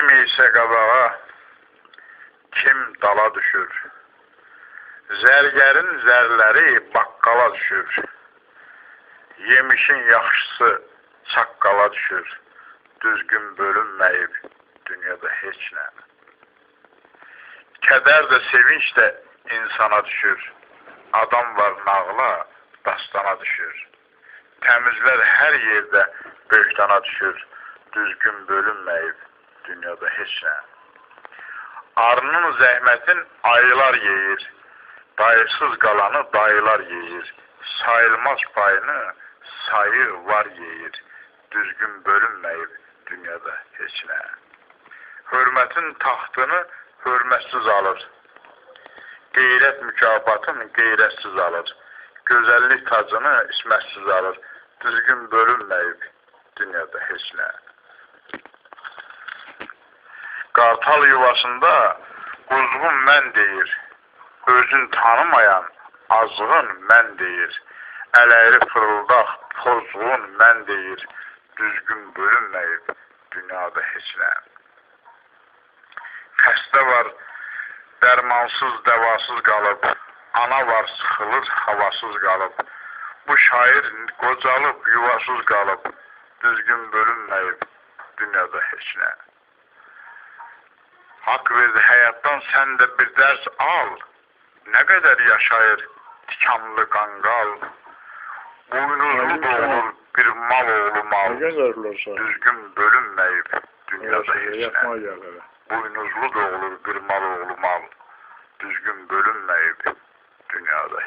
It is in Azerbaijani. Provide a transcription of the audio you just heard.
Kim ise qabağa, kim dala düşür. Zərgərin zərləri baqqala düşür. Yemişin yaxşısı çaqqala düşür. Düzgün bölünməyib dünyada heç nə. Kədər də, sevinç də insana düşür. Adam var nağla, dastana düşür. Təmizlər hər yerdə böhtana düşür. Düzgün bölünməyib dünyada heç nə. Arının zəhmətin ayılar yeyir. Dayısız qalanı dayılar yeyir. Sayılmaz payını sayı var yeyir. Düzgün bölünməyib dünyada heç nə. Hörmətin taxtını hörmətsiz alır. Qeyrət mükafatını qeyrətsiz alır. Gözəllik tacını ismətsiz alır. Düzgün bölünməyib dünyada heç nə. Qartal yuvasında quzğun mən deyir. Özün tanımayan azğın mən deyir. Ələyri fırıldaq pozğun mən deyir. Düzgün bölünməyib dünyada heç nə. Xəstə var dərmansız, dəvasız qalıb. Ana var sıxılır, havasız qalıb. Bu şair qocalıb, yuvasız qalıb. Düzgün bölünməyib dünyada heç nə. Haqq verdi həyatdan, sən də bir dərs al. Nə qədər yaşayır tikanlı qanqal. Buynuzlu da olur bir mal oğlu mal. Düzgün bölünməyib dünyada heç nə. Buynuzlu da olur bir mal oğlu mal. Düzgün bölünməyib dünyada.